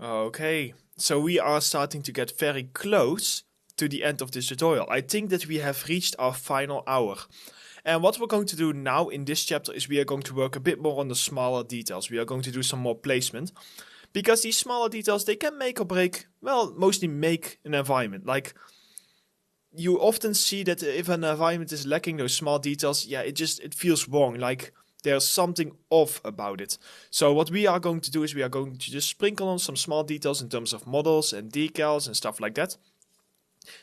Okay, so we are starting to get very close to the end of this tutorial. I think that we have reached our final hour. And what we're going to do now in this chapter is we are going to work a bit more on the smaller details. We are going to do some more placement. Because these smaller details, they can make or break, well, mostly make an environment. Like, you often see that if an environment is lacking those small details, yeah, it feels wrong. Like, there's something off about it. So what we are going to do is we are going to just sprinkle on some small details in terms of models and decals and stuff like that.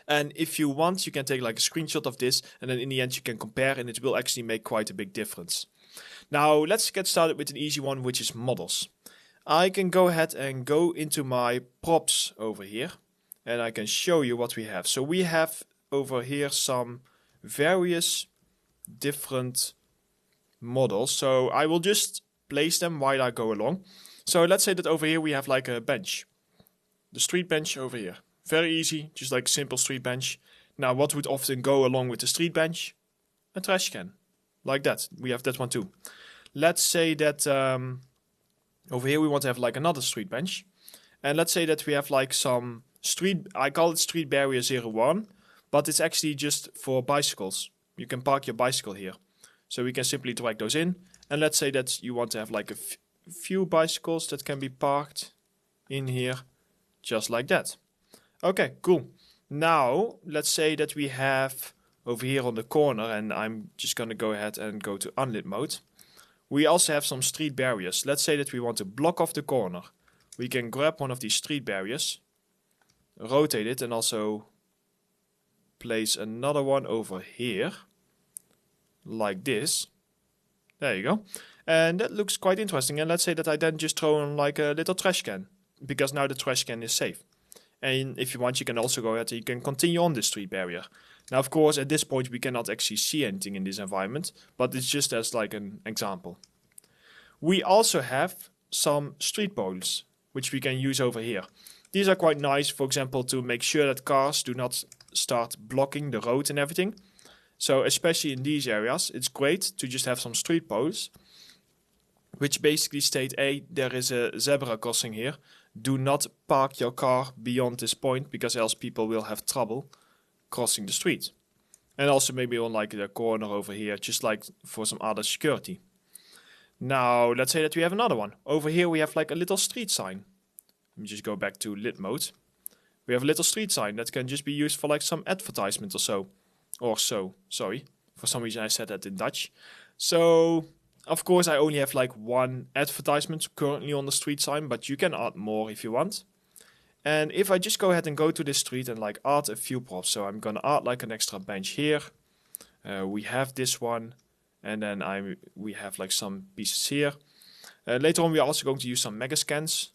And if you want, you can take like a screenshot of this, and then in the end you can compare, and it will actually make quite a big difference. Now let's get started with an easy one, which is models. I can go ahead and go into my props over here, and I can show you what we have. So we have over here some various different models. So I will just place them while I go along. So let's say that over here we have like a bench. The street bench over here. Very easy, just like simple street bench. Now what would often go along with the street bench? A trash can. Like that. We have that one too. Let's say that over here we want to have like another street bench. And let's say that we have like some street, I call it street barrier 01, but it's actually just for bicycles. You can park your bicycle here. So we can simply drag those in. And let's say that you want to have like a few bicycles that can be parked in here, just like that. Okay, cool. Now, let's say that we have over here on the corner, and I'm just going to go ahead and go to unlit mode. We also have some street barriers. Let's say that we want to block off the corner. We can grab one of these street barriers, rotate it, and also place another one over here, like this. There you go. And that looks quite interesting. And let's say that I then just throw in like a little trash can, because now the trash can is safe. And if you want, you can also go ahead and you can continue on this street barrier. Now, of course, at this point, we cannot actually see anything in this environment, but it's just as like an example. We also have some street poles, which we can use over here. These are quite nice, for example, to make sure that cars do not start blocking the road and everything. So especially in these areas, it's great to just have some street poles, which basically state, there is a zebra crossing here. Do not park your car beyond this point, because else people will have trouble crossing the street. And also maybe on like the corner over here, just like for some other security. Now, let's say that we have another one. Over here we have like a little street sign. Let me just go back to lit mode. We have a little street sign that can just be used for like some advertisement or so. Sorry. For some reason I said that in Dutch. So, of course, I only have like one advertisement currently on the street sign, but you can add more if you want. And if I just go ahead and go to this street and like add a few props, so I'm gonna add like an extra bench here. We have this one, and then we have like some pieces here. Later on, we're also going to use some mega scans,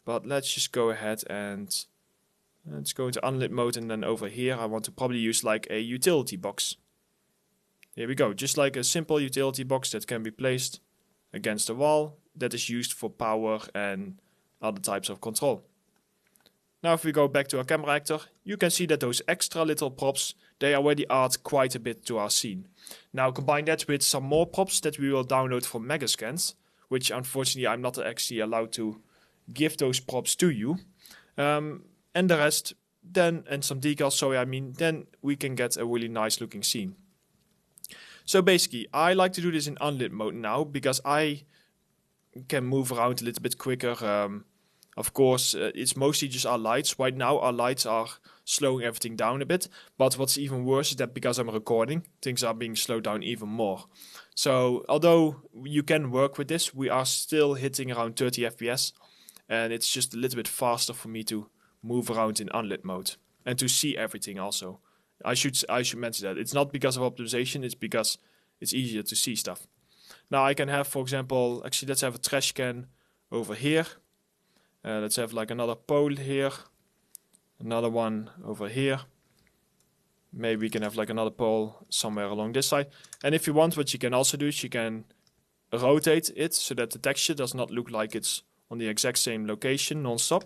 but let's just go ahead and let's go into unlit mode, and then over here I want to probably use like a utility box. Here we go, just like a simple utility box that can be placed against the wall that is used for power and other types of control. Now if we go back to our camera actor, you can see that those extra little props, they already add quite a bit to our scene. Now combine that with some more props that we will download from Megascans, which unfortunately I'm not actually allowed to give those props to you. And the rest, then, and some decals, then we can get a really nice looking scene. So basically, I like to do this in unlit mode now, because I can move around a little bit quicker. Of course, it's mostly just our lights. Right now, our lights are slowing everything down a bit. But what's even worse is that because I'm recording, things are being slowed down even more. So, although you can work with this, we are still hitting around 30 FPS. And it's just a little bit faster for me to move around in unlit mode. And to see everything also. I should mention that. It's not because of optimization, it's because it's easier to see stuff. Now I can have, for example, actually let's have a trash can over here. Let's have like another pole here. Another one over here. Maybe we can have like another pole somewhere along this side. And if you want, what you can also do is you can rotate it so that the texture does not look like it's on the exact same location non-stop.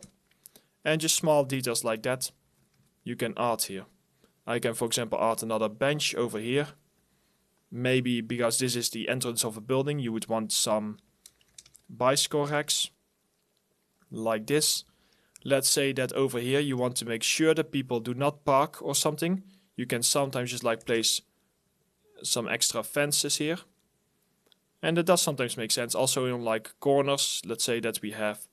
And just small details like that you can add here. I can, for example, add another bench over here. Maybe because this is the entrance of a building, you would want some bicycle racks. like this. Let's say that over here you want to make sure that people do not park or something. You can sometimes just like place some extra fences here. And that does sometimes make sense. Also in like corners, let's say that we have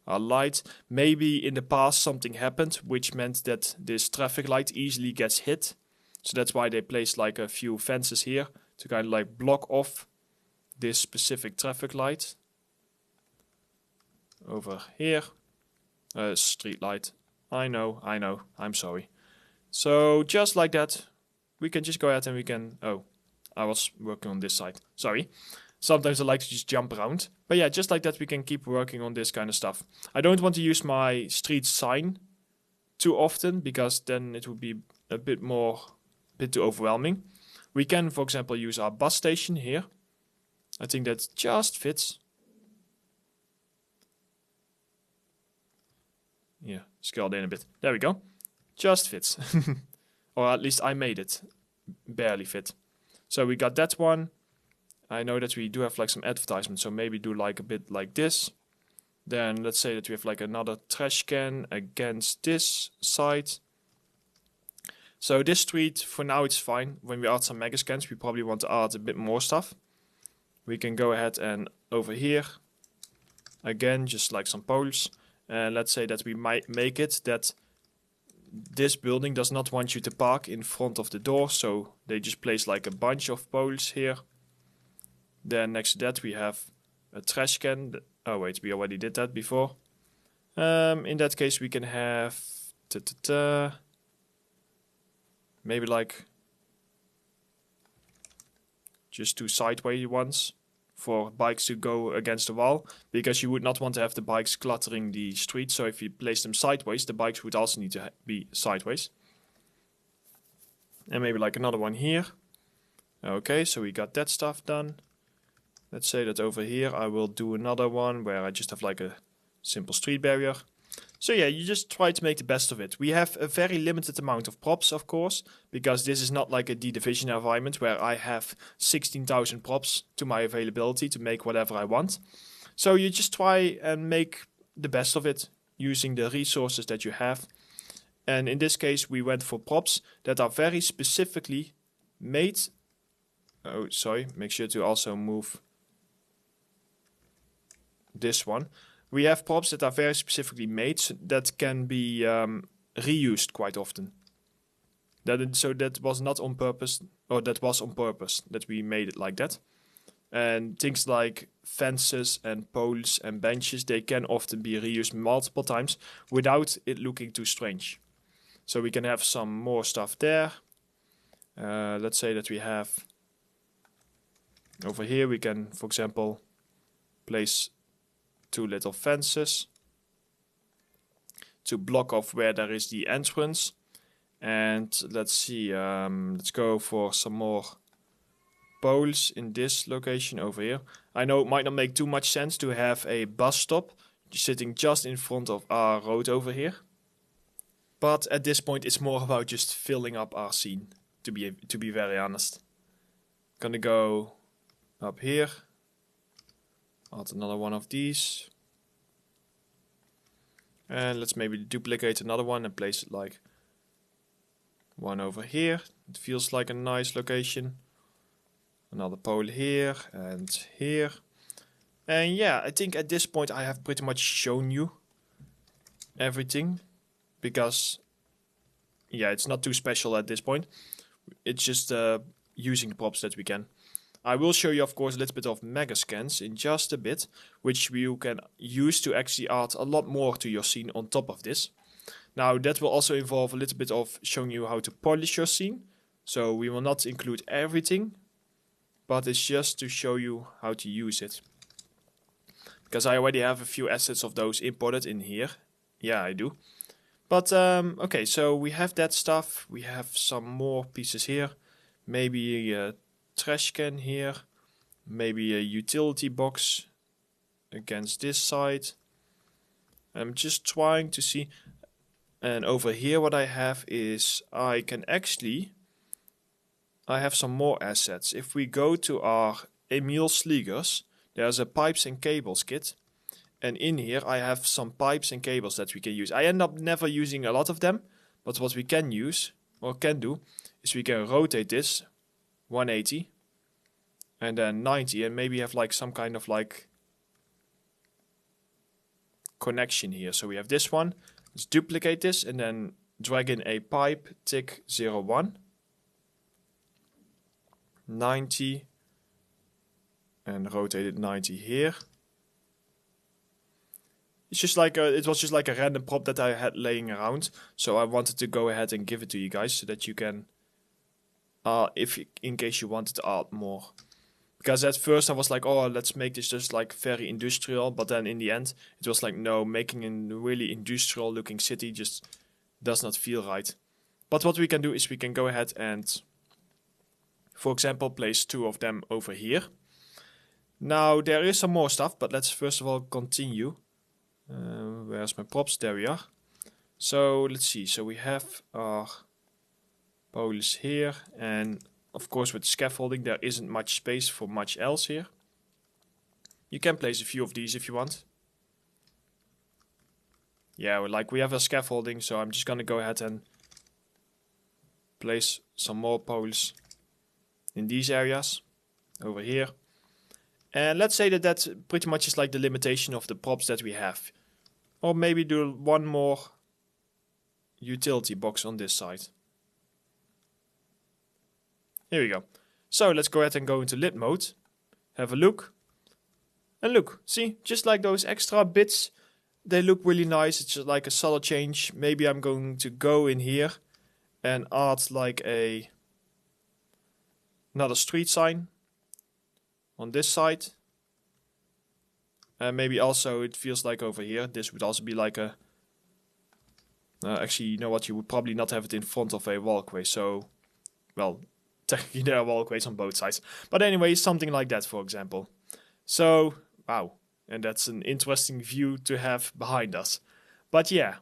a light. Maybe in the past something happened which meant that this traffic light easily gets hit. So that's why they placed like a few fences here to kind of like block off this specific traffic light. Over here. Street light. I know, I'm sorry. So just like that, we can just go ahead and we can... Oh, I was working on this side. Sorry. Sometimes I like to just jump around. But yeah, just like that we can keep working on this kind of stuff. I don't want to use my street sign too often because then it would be a bit too overwhelming. We can, for example, use our bus station here. I think that just fits. Yeah, scroll in a bit. There we go. Just fits. Or at least I made it barely fit. So we got that one. I know that we do have like some advertisement, so maybe do like a bit like this. Then let's say that we have like another trash can against this side. So this street, for now it's fine. When we add some mega scans, we probably want to add a bit more stuff. We can go ahead and over here, again, just like some poles. And let's say that we might make it that this building does not want you to park in front of the door. So they just place like a bunch of poles here. Then next to that we have a trash can. Oh wait, we already did that before. In that case we can have maybe like just two sideways ones for bikes to go against the wall, because you would not want to have the bikes cluttering the street. So if you place them sideways, the bikes would also need to be sideways. And maybe like another one here. Okay, so we got that stuff done. Let's say that over here I will do another one where I just have like a simple street barrier. So yeah, you just try to make the best of it. We have a very limited amount of props, of course, because this is not like a The Division environment where I have 16,000 props to my availability to make whatever I want. So you just try and make the best of it using the resources that you have. And in this case, we went for props that are very specifically made. Oh, sorry, make sure to also move this one. We have props that are very specifically made that can be reused quite often. So that was not on purpose, or that was on purpose that we made it like that. And things like fences and poles and benches, they can often be reused multiple times without it looking too strange. So we can have some more stuff there. Let's say that we have over here, we can, for example, place two little fences to block off where there is the entrance. And let's see, let's go for some more poles in this location over here. I know it might not make too much sense to have a bus stop sitting just in front of our road over here, but at this point it's more about just filling up our scene, to be very honest. Gonna go up here, add another one of these, and let's maybe duplicate another one and place it like one over here. It feels like a nice location. Another pole here and here. And yeah, I think at this point I have pretty much shown you everything, because yeah, it's not too special at this point. It's just using the props that we can. I will show you, of course, a little bit of mega scans in just a bit, which you can use to actually add a lot more to your scene on top of this. Now that will also involve a little bit of showing you how to polish your scene. So we will not include everything, but it's just to show you how to use it. Because I already have a few assets of those imported in here. Yeah, I do. But okay, so we have that stuff. We have some more pieces here. Maybe a trash can here. Maybe a utility box against this side. I'm just trying to see. And over here what I have is I have some more assets. If we go to our Emil Sliegers, there's a pipes and cables kit. And in here I have some pipes and cables that we can use. I end up never using a lot of them, but what we can use, or can do, is we can rotate this 180 and then 90 and maybe have like some kind of like connection here. So we have this one. Let's duplicate this and then drag in a pipe, tick 01, 90, and rotate it 90 here. It's just like it was just like a random prop that I had laying around, so I wanted to go ahead and give it to you guys so that you can, in case you wanted to add more. Because at first I was like, oh, let's make this just like very industrial, but then in the end it was like, no, making a really industrial looking city just does not feel right. But what we can do is we can go ahead and, for example, place 2 of them over here. Now there is some more stuff, but let's first of all continue. Where's my props? There we are. So let's see. So we have our poles here, and of course with scaffolding there isn't much space for much else here. You can place a few of these if you want. Yeah, like we have a scaffolding, so I'm just gonna go ahead and place some more poles in these areas over here. And let's say that that's pretty much is like the limitation of the props that we have. Or maybe do one more utility box on this side. Here we go. So let's go ahead and go into lit mode. Have a look. And look, see, just like those extra bits, they look really nice. It's just like a color change. Maybe I'm going to go in here and add like another street sign on this side. Maybe also it feels like over here this would also be like a actually, you know what, you would probably not have it in front of a walkway, so well, technically there are walkways on both sides, but anyway, something like that, for example. So wow, and that's an interesting view to have behind us. But yeah,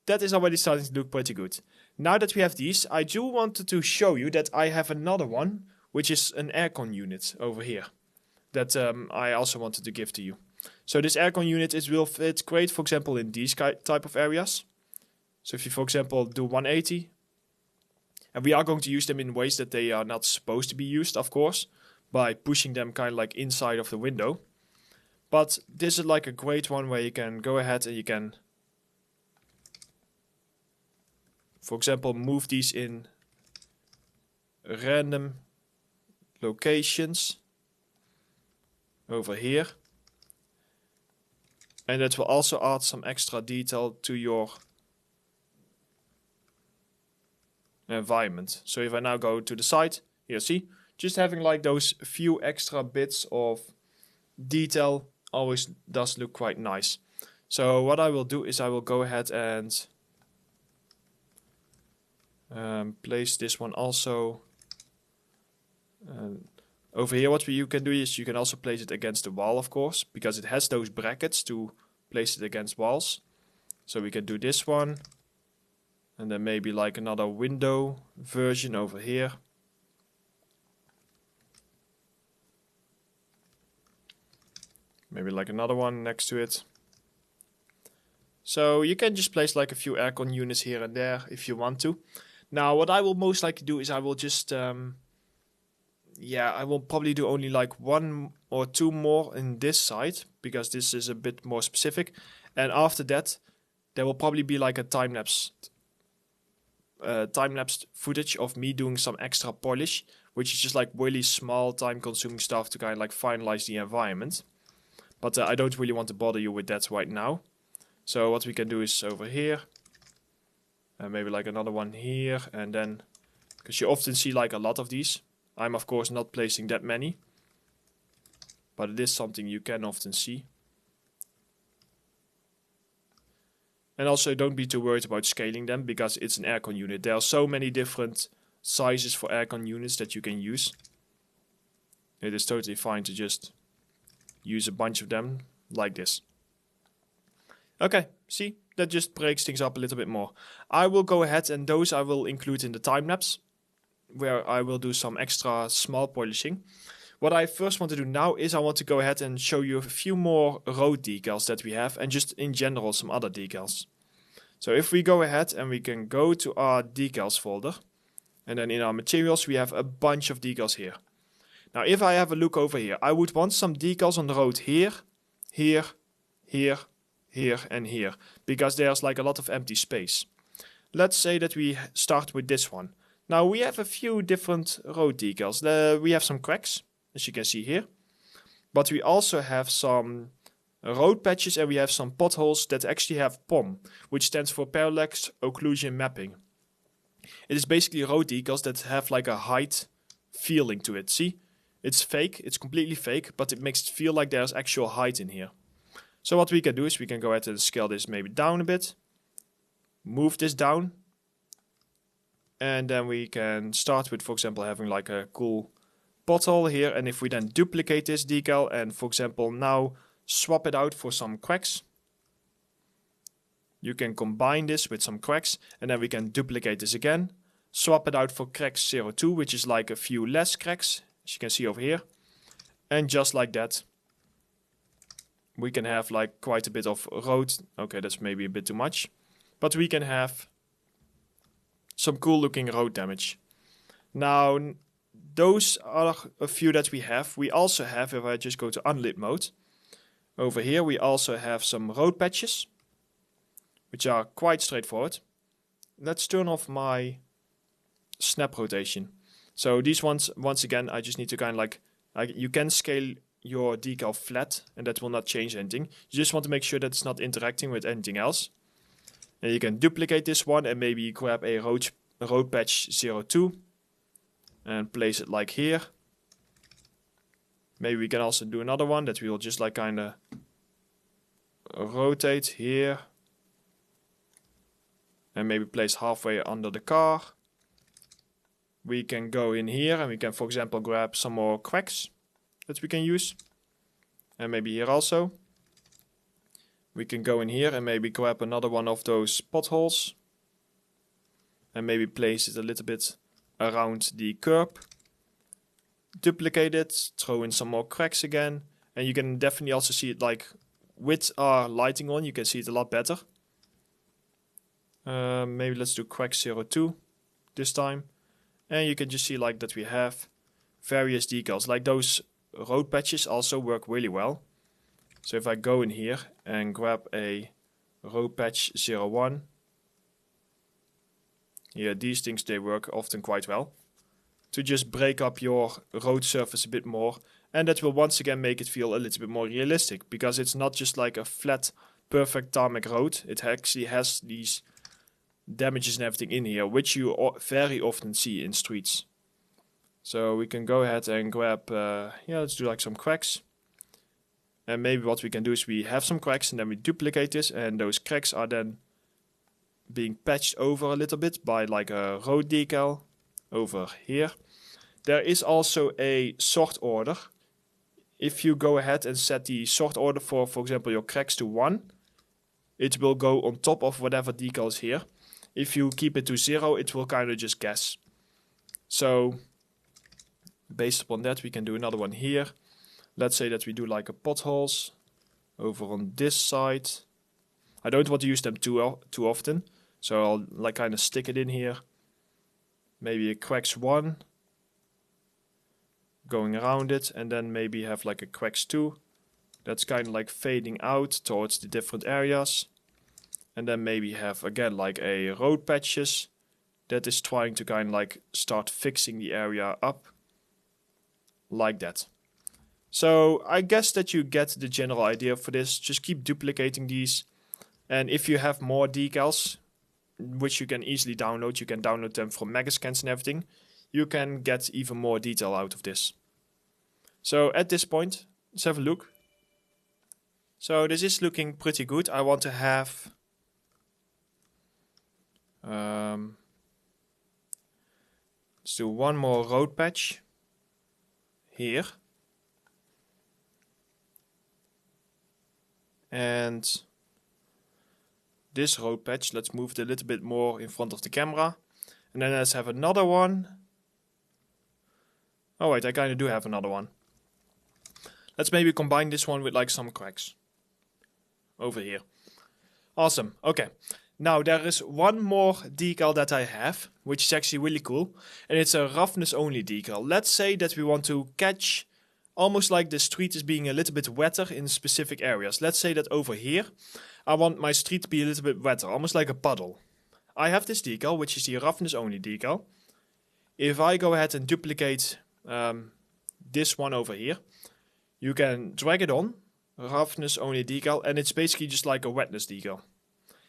that is already starting to look pretty good. Now that we have these, I do want to show you that I have another one, which is an aircon unit over here that I also wanted to give to you. So this aircon unit will fit great, for example, in these type of areas. So if you, for example, do 180, and we are going to use them in ways that they are not supposed to be used, of course, by pushing them kind of like inside of the window. But this is like a great one where you can go ahead and you can, for example, move these in random locations over here. And that will also add some extra detail to your environment. So if I now go to the side, here see, just having like those few extra bits of detail always does look quite nice. So what I will do is I will go ahead and place this one also over here. What you can do is you can also place it against the wall, of course, because it has those brackets to place it against walls. So we can do this one, and then maybe like another window version over here. Maybe like another one next to it. So you can just place like a few aircon units here and there if you want to. Now what I will most likely do is I will just I will probably do only like 1 or 2 more in this side, because this is a bit more specific. And after that, there will probably be like a time-lapse footage of me doing some extra polish, which is just like really small time-consuming stuff to kind of like finalize the environment. But I don't really want to bother you with that right now. So what we can do is over here, and maybe like another one here, and then, because you often see like a lot of these. I'm of course not placing that many, but it is something you can often see. And also don't be too worried about scaling them, because it's an aircon unit. There are so many different sizes for aircon units that you can use. It is totally fine to just use a bunch of them like this. Okay, see, that just breaks things up a little bit more. I will go ahead and those I will include in the time lapse, where I will do some extra small polishing. What I first want to do now is I want to go ahead and show you a few more road decals that we have, and just in general some other decals. So if we go ahead and we can go to our decals folder, and then in our materials we have a bunch of decals here. Now if I have a look over here, I would want some decals on the road here, here, here, here and here, because there's like a lot of empty space. Let's say that we start with this one. Now we have a few different road decals. We have some cracks, as you can see here, but we also have some road patches and we have some potholes that actually have POM, which stands for Parallax Occlusion Mapping. It is basically road decals that have like a height feeling to it. See, it's fake, it's completely fake, but it makes it feel like there's actual height in here. So what we can do is we can go ahead and scale this maybe down a bit, move this down, and then we can start with, for example, having like a cool pothole here. And if we then duplicate this decal and, for example, now swap it out for some cracks, you can combine this with some cracks, and then we can duplicate this again, swap it out for cracks 02, which is like a few less cracks, as you can see over here. And just like that, we can have like quite a bit of road. Okay, that's maybe a bit too much, but we can have some cool looking road damage. Now, those are a few that we have. We also have, if I just go to unlit mode, over here we also have some road patches, which are quite straightforward. Let's turn off my snap rotation. So these ones, once again, I just need to kind of like you can scale your decal flat and that will not change anything. You just want to make sure that it's not interacting with anything else. And you can duplicate this one and maybe grab a road patch 02 and place it like here. Maybe we can also do another one that we will just like kind of rotate here and maybe place halfway under the car. We can go in here and we can, for example, grab some more cracks that we can use, and maybe here also. We can go in here and maybe grab another one of those potholes and maybe place it a little bit around the curb. Duplicate it, throw in some more cracks again, and you can definitely also see it like with our lighting on, you can see it a lot better. Maybe let's do crack 02 this time, and you can just see like that we have various decals. Like those road patches also work really well. So if I go in here and grab a road patch 01, yeah, these things, they work often quite well to just break up your road surface a bit more, and that will once again make it feel a little bit more realistic, because it's not just like a flat perfect tarmac road. It actually has these damages and everything in here, which you very often see in streets. So we can go ahead and grab let's do like some cracks. And maybe what we can do is we have some cracks and then we duplicate this, and those cracks are then being patched over a little bit by like a road decal over here. There is also a sort order. If you go ahead and set the sort order for example, your cracks to 1, it will go on top of whatever decal is here. If you keep it to 0, it will kind of just guess. So based upon that, we can do another one here. Let's say that we do like a potholes over on this side. I don't want to use them too often, so I'll like kind of stick it in here. Maybe a cracks 1 going around it, and then maybe have like a cracks 2 that's kind of like fading out towards the different areas. And then maybe have again like a road patches that is trying to kind of like start fixing the area up like that. So I guess that you get the general idea for this. Just keep duplicating these, and if you have more decals, which you can easily download, you can download them from Megascans and everything, you can get even more detail out of this. So at this point, let's have a look. So this is looking pretty good. I want to have let's do one more road patch here. And this road patch, let's move it a little bit more in front of the camera. And then let's have another one. Oh wait, I kind of do have another one. Let's maybe combine this one with like some cracks over here. Awesome. Okay. Now there is one more decal that I have, which is actually really cool, and it's a roughness only decal. Let's say that we want to catch almost like the street is being a little bit wetter in specific areas. Let's say that over here, I want my street to be a little bit wetter, almost like a puddle. I have this decal, which is the roughness only decal. If I go ahead and duplicate this one over here, you can drag it on, roughness only decal, and it's basically just like a wetness decal.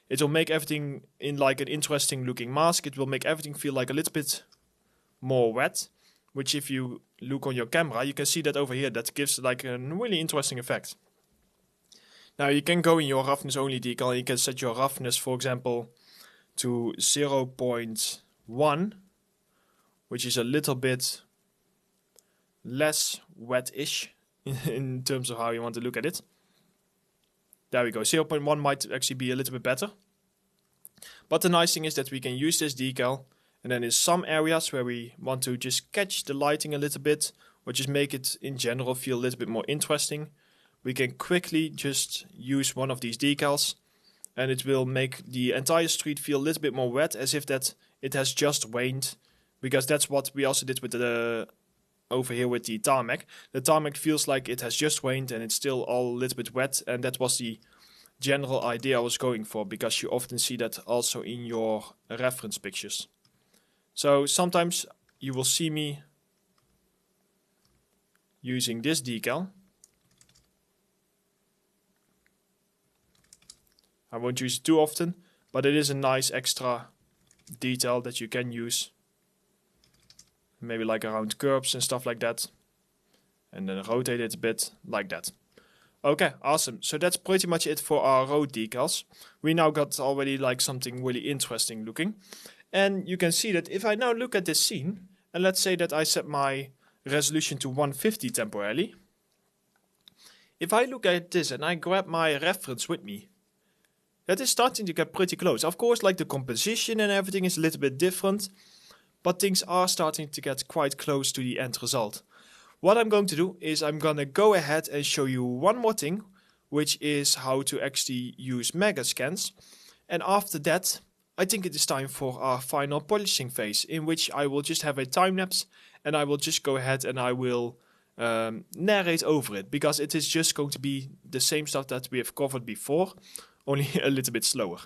It will make everything in like an interesting looking mask. It will make everything feel like a little bit more wet, which if you look on your camera, you can see that over here, that gives like a really interesting effect. Now you can go in your roughness only decal and you can set your roughness, for example, to 0.1, which is a little bit less wet-ish in terms of how you want to look at it. There we go, 0.1 might actually be a little bit better. But the nice thing is that we can use this decal, and then in some areas where we want to just catch the lighting a little bit, or just make it in general feel a little bit more interesting, we can quickly just use one of these decals, and it will make the entire street feel a little bit more wet, as if that it has just rained, because that's what we also did with the over here with the tarmac. The tarmac feels like it has just rained and it's still all a little bit wet, and that was the general idea I was going for, because you often see that also in your reference pictures. So sometimes you will see me using this decal. I won't use it too often, but it is a nice extra detail that you can use. Maybe like around curbs and stuff like that. And then rotate it a bit like that. Okay, awesome. So that's pretty much it for our road decals. We now got already like something really interesting looking. And you can see that if I now look at this scene, and let's say that I set my resolution to 150 temporarily. If I look at this and I grab my reference with me, that is starting to get pretty close. Of course, like the composition and everything is a little bit different, but things are starting to get quite close to the end result. What I'm going to do is I'm going to go ahead and show you one more thing, which is how to actually use mega scans. And after that, I think it is time for our final polishing phase, in which I will just have a time lapse and I will just go ahead and I will narrate over it, because it is just going to be the same stuff that we have covered before, only a little bit slower.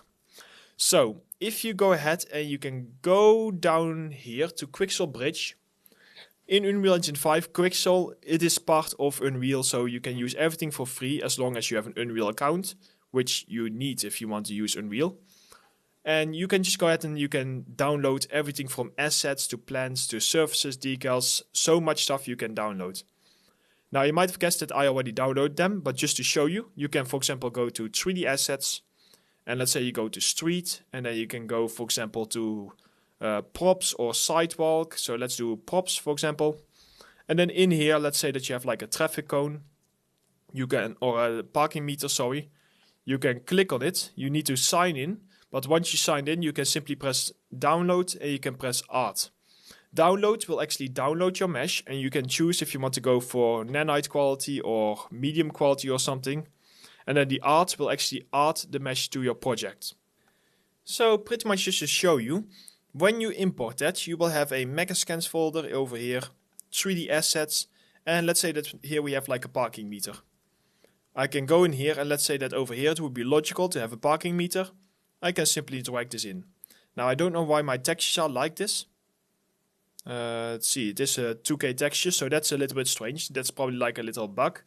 So if you go ahead and you can go down here to Quixel Bridge. In Unreal Engine 5, Quixel, it is part of Unreal, so you can use everything for free as long as you have an Unreal account, which you need if you want to use Unreal. And you can just go ahead and you can download everything from assets to plans to surfaces, decals, so much stuff you can download. Now you might have guessed that I already downloaded them, but just to show you, you can for example go to 3D assets, and let's say you go to street, and then you can go for example to props or sidewalk. So let's do props for example, and then in here let's say that you have like a traffic cone, you can, or a parking meter, sorry, you can click on it. You need to sign in, but once you signed in you can simply press download and you can press art. Download will actually download your mesh, and you can choose if you want to go for nanite quality or medium quality or something, and then the art will actually add the mesh to your project. So pretty much just to show you, when you import that, you will have a Megascans folder over here, 3D assets, and let's say that here we have like a parking meter. I can go in here and let's say that over here it would be logical to have a parking meter. I can simply drag this in. Now I don't know why my textures are like this. Let's see, it is a 2K texture, so that's a little bit strange. That's probably like a little bug,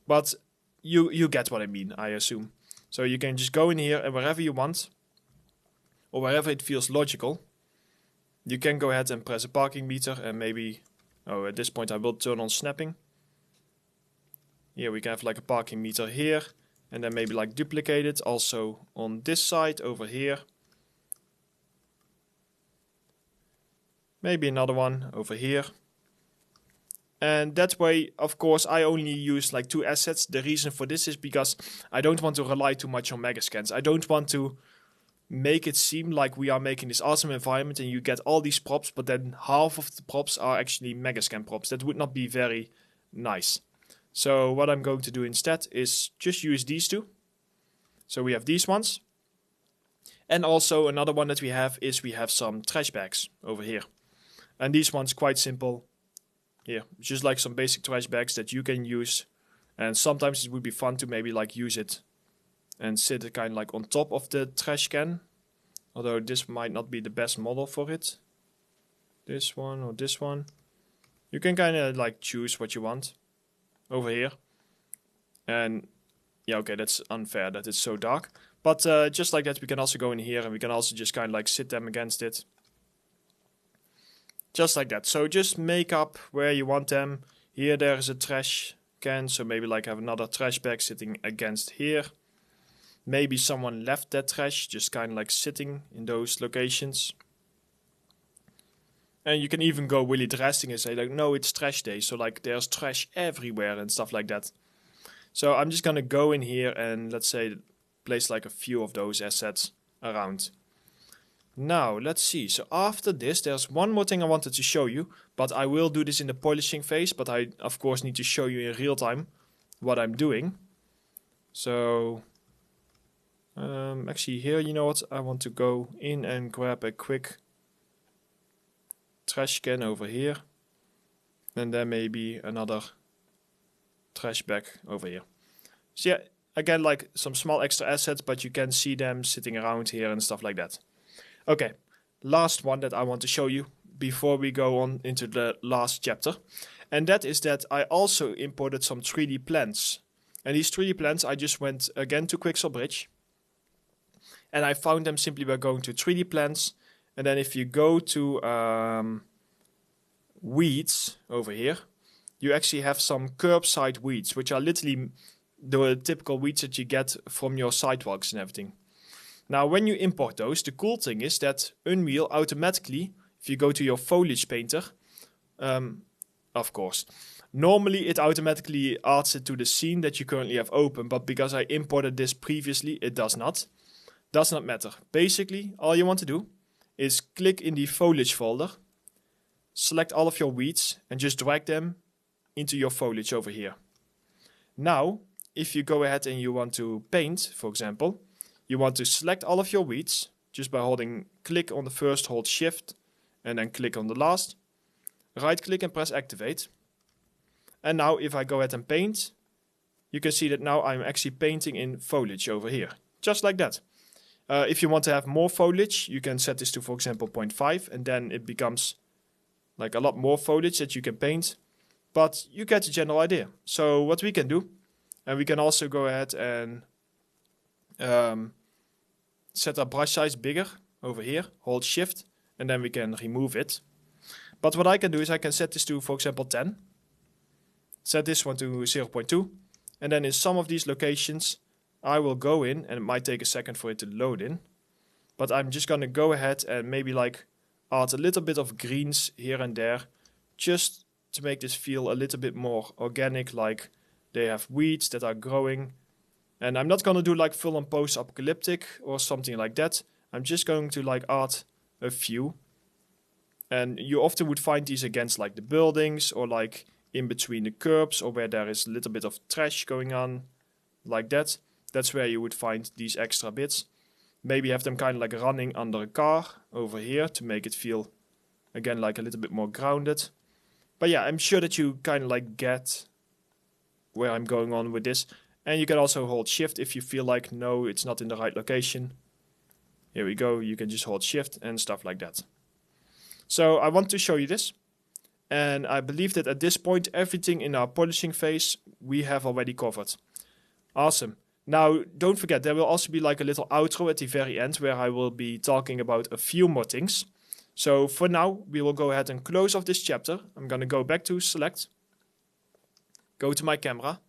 but you get what I mean, I assume. So you can just go in here and wherever you want, or wherever it feels logical, you can go ahead and press a parking meter, and maybe, oh, at this point I will turn on snapping. Here we can have like a parking meter here, and then maybe like duplicate it also on this side over here. Maybe another one over here. And that way, of course, I only use like 2 assets. The reason for this is because I don't want to rely too much on Megascans. I don't want to make it seem like we are making this awesome environment and you get all these props, but then half of the props are actually Megascan props. That would not be very nice. So what I'm going to do instead is just use these two. So we have these ones. And also another one that we have is we have some trash bags over here. And these ones quite simple. Here, just like some basic trash bags that you can use. And sometimes it would be fun to maybe like use it and sit it kind of like on top of the trash can. Although this might not be the best model for it. This one or this one. You can kind of like choose what you want over here. And yeah, okay, that's unfair that it's so dark. But just like that, we can also go in here and we can also just kind of like sit them against it. Just like that. So just make up where you want them. Here there is a trash can, so maybe like have another trash bag sitting against here. Maybe someone left that trash, just kind of like sitting in those locations. And you can even go really drastic and say like, no, it's trash day. So like there's trash everywhere and stuff like that. So I'm just gonna go in here and let's say place like a few of those assets around. Now, let's see. So after this, there's one more thing I wanted to show you, but I will do this in the polishing phase, but I, of course, need to show you in real time what I'm doing. So, actually here, you know what? I want to go in and grab a quick trash can over here. And then maybe another trash bag over here. So yeah, again, like some small extra assets, but you can see them sitting around here and stuff like that. Okay, last one that I want to show you before we go on into the last chapter. And that is that I also imported some 3D plans. And these 3D plans, I just went again to Quixel Bridge. And I found them simply by going to 3D plans. And then if you go to weeds over here, you actually have some curbside weeds, which are literally the typical weeds that you get from your sidewalks and everything. Now, when you import those, the cool thing is that Unreal automatically, if you go to your foliage painter, of course, normally it automatically adds it to the scene that you currently have open, but because I imported this previously, it does not. Does not matter. Basically, all you want to do is click in the foliage folder, select all of your weeds, and just drag them into your foliage over here. Now, if you go ahead and you want to paint, for example, you want to select all of your weeds just by holding click on the first, hold shift, and then click on the last. Right click and press activate. And now if I go ahead and paint, you can see that now I'm actually painting in foliage over here. Just like that. If you want to have more foliage, you can set this to, for example, 0.5, and then it becomes like a lot more foliage that you can paint. But you get the general idea. So what we can do, and we can also go ahead and set our brush size bigger over here, hold shift, and then we can remove it. But what I can do is I can set this to, for example, 10. Set this one to 0.2. And then in some of these locations, I will go in, and it might take a second for it to load in. But I'm just going to go ahead and maybe like add a little bit of greens here and there, just to make this feel a little bit more organic, like they have weeds that are growing. And I'm not going to do like full on post-apocalyptic or something like that. I'm just going to like add a few. And you often would find these against like the buildings or like in between the curbs or where there is a little bit of trash going on like that. That's where you would find these extra bits. Maybe have them kind of like running under a car over here to make it feel again like a little bit more grounded. But yeah, I'm sure that you kind of like get where I'm going on with this. And you can also hold shift if you feel like, no, it's not in the right location. Here we go. You can just hold shift and stuff like that. So I want to show you this. And I believe that at this point, everything in our polishing phase, we have already covered. Awesome. Now, don't forget, there will also be like a little outro at the very end where I will be talking about a few more things. So for now, we will go ahead and close off this chapter. I'm going to go back to select, go to my camera.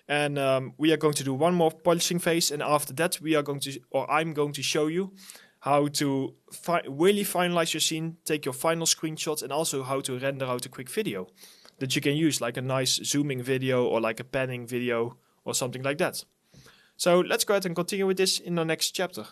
And we are going to do one more polishing phase, and after that we are going to, or I'm going to show you how to really finalize your scene, take your final screenshots, and also how to render out a quick video that you can use, like a nice zooming video or like a panning video or something like that. So let's go ahead and continue with this in the next chapter.